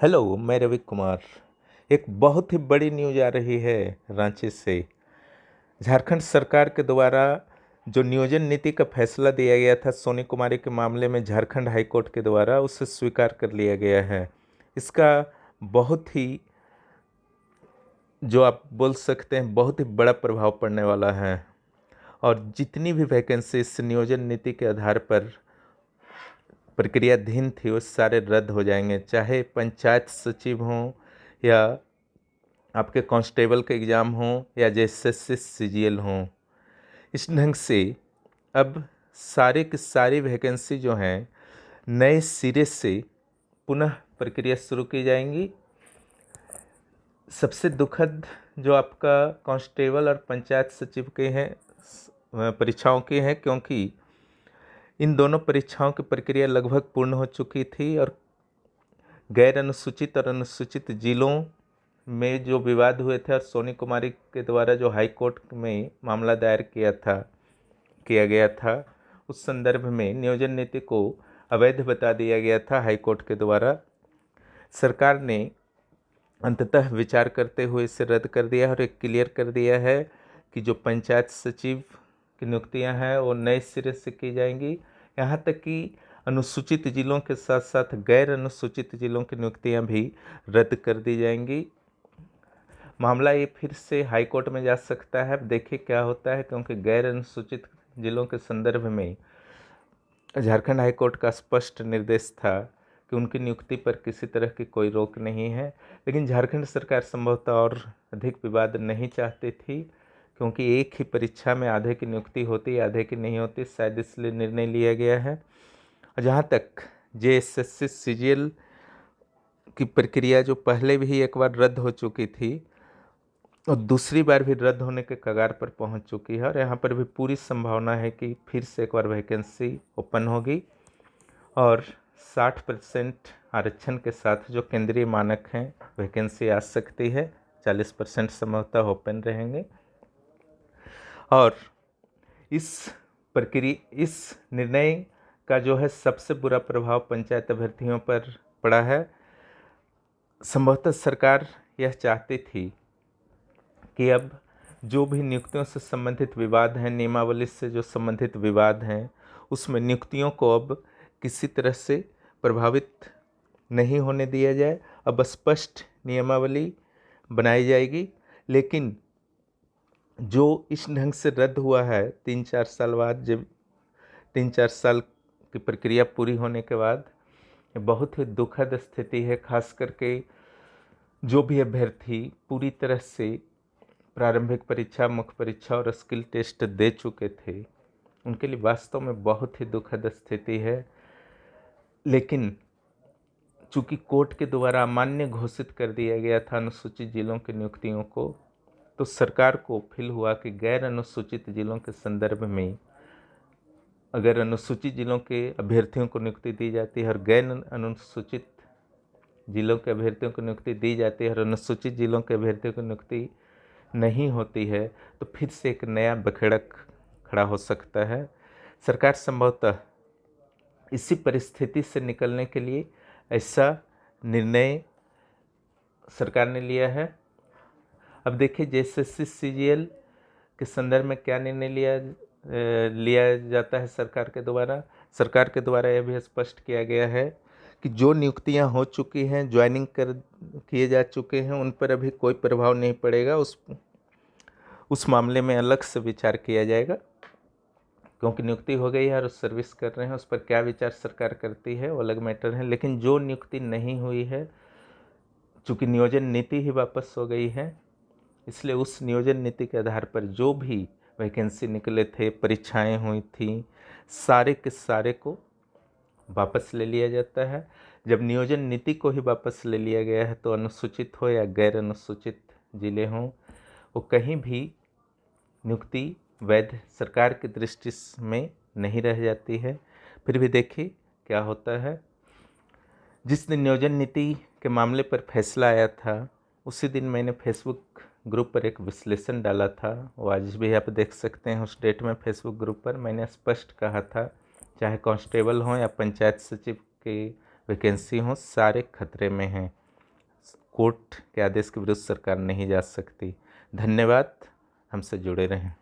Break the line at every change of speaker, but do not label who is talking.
Hello, मैं रवि कुमार। एक बहुत ही बड़ी न्यूज़ आ रही है रांची से। झारखंड सरकार के द्वारा जो नियोजन नीति का फैसला दिया गया था सोनी कुमारी के मामले में झारखंड हाई कोर्ट के द्वारा, उसे स्वीकार कर लिया गया है। इसका बहुत ही, जो आप बोल सकते हैं, बहुत ही बड़ा प्रभाव पड़ने वाला है। और जितनी भी वैकेंसी इस नियोजन नीति के आधार पर प्रक्रियाधीन थी वो सारे रद्द हो जाएंगे, चाहे पंचायत सचिव हों या आपके कांस्टेबल के एग्ज़ाम हों या जेएसएससी सीजीएल हों। इस ढंग से अब सारे की सारी वैकेंसी जो हैं नए सिरे से पुनः प्रक्रिया शुरू की जाएंगी। सबसे दुखद जो आपका कांस्टेबल और पंचायत सचिव के हैं परीक्षाओं की हैं, क्योंकि इन दोनों परीक्षाओं की प्रक्रिया लगभग पूर्ण हो चुकी थी और गैर अनुसूचित और अनुसूचित जिलों में जो विवाद हुए थे और सोनी कुमारी के द्वारा जो हाई कोर्ट में मामला दायर किया गया था, उस संदर्भ में नियोजन नीति को अवैध बता दिया गया था हाई कोर्ट के द्वारा। सरकार ने अंततः विचार करते हुए इसे रद्द कर दिया और एक क्लियर कर दिया है कि जो पंचायत सचिव की नियुक्तियां हैं वो नए सिरे से की जाएंगी। यहाँ तक कि अनुसूचित जिलों के साथ साथ गैर अनुसूचित जिलों की नियुक्तियां भी रद्द कर दी जाएंगी। मामला ये फिर से हाई कोर्ट में जा सकता है, अब देखिए क्या होता है, क्योंकि गैर अनुसूचित जिलों के संदर्भ में झारखंड हाई कोर्ट का स्पष्ट निर्देश था कि उनकी नियुक्ति पर किसी तरह की कोई रोक नहीं है। लेकिन झारखंड सरकार संभवतः और अधिक विवाद नहीं चाहती थी, क्योंकि एक ही परीक्षा में आधे की नियुक्ति होती आधे की नहीं होती, शायद इसलिए निर्णय लिया गया है। और जहाँ तक जेएसएससी सीजीएल की प्रक्रिया जो पहले भी एक बार रद्द हो चुकी थी और दूसरी बार भी रद्द होने के कगार पर पहुंच चुकी है, और यहाँ पर भी पूरी संभावना है कि फिर से एक बार वैकेंसी ओपन होगी और 60% आरक्षण के साथ जो केंद्रीय मानक हैं वैकेंसी आ सकती है। 40% संभवतः ओपन रहेंगे। और इस निर्णय का जो है सबसे बुरा प्रभाव पंचायत अभ्यर्थियों पर पड़ा है। संभवतः सरकार यह चाहती थी कि अब जो भी नियुक्तियों से संबंधित विवाद हैं, नियमावली से जो संबंधित विवाद हैं, उसमें नियुक्तियों को अब किसी तरह से प्रभावित नहीं होने दिया जाए। अब स्पष्ट नियमावली बनाई जाएगी। लेकिन जो इस ढंग से रद्द हुआ है 3-4 साल बाद, जब 3-4 साल की प्रक्रिया पूरी होने के बाद, बहुत ही दुखद स्थिति है। खास करके जो भी अभ्यर्थी पूरी तरह से प्रारंभिक परीक्षा, मुख्य परीक्षा और स्किल टेस्ट दे चुके थे, उनके लिए वास्तव में बहुत ही दुखद स्थिति है। लेकिन चूंकि कोर्ट के द्वारा अमान्य घोषित कर दिया गया था अनुसूचित जिलों की नियुक्तियों को, तो सरकार को फील हुआ कि गैर अनुसूचित जिलों के संदर्भ में अगर अनुसूचित जिलों के अभ्यर्थियों को नियुक्ति दी जाती है और गैर अनुसूचित जिलों के अभ्यर्थियों को नियुक्ति दी जाती है और अनुसूचित जिलों के अभ्यर्थियों को नियुक्ति नहीं होती है, तो फिर से एक नया बखेड़क खड़ा हो सकता है। सरकार संभवतः इसी परिस्थिति से निकलने के लिए ऐसा निर्णय सरकार ने लिया है। अब देखिए जेएसएससी सीजीएल के संदर्भ में क्या निर्णय लिया जाता है सरकार के द्वारा। सरकार के द्वारा यह भी स्पष्ट किया गया है कि जो नियुक्तियां हो चुकी हैं, ज्वाइनिंग किए जा चुके हैं, उन पर अभी कोई प्रभाव नहीं पड़ेगा। उस मामले में अलग से विचार किया जाएगा, क्योंकि नियुक्ति हो गई है और सर्विस कर रहे हैं, उस पर क्या विचार सरकार करती है वो अलग मैटर है। लेकिन जो नियुक्ति नहीं हुई है, चूँकि नियोजन नीति ही वापस हो गई है, इसलिए उस नियोजन नीति के आधार पर जो भी वैकेंसी निकले थे, परीक्षाएं हुई थी, सारे के सारे को वापस ले लिया जाता है। जब नियोजन नीति को ही वापस ले लिया गया है, तो अनुसूचित हो या गैर अनुसूचित जिले हों, वो कहीं भी नियुक्ति वैध सरकार की दृष्टि में नहीं रह जाती है। फिर भी देखिए क्या होता है। जिस दिन नियोजन नीति के मामले पर फैसला आया था, उसी दिन मैंने फेसबुक ग्रुप पर एक विश्लेषण डाला था, वो आज भी आप देख सकते हैं। उस डेट में फेसबुक ग्रुप पर मैंने स्पष्ट कहा था, चाहे कांस्टेबल हों या पंचायत सचिव की वैकेंसी हों, सारे खतरे में हैं। कोर्ट के आदेश के विरुद्ध सरकार नहीं जा सकती। धन्यवाद, हमसे जुड़े रहें।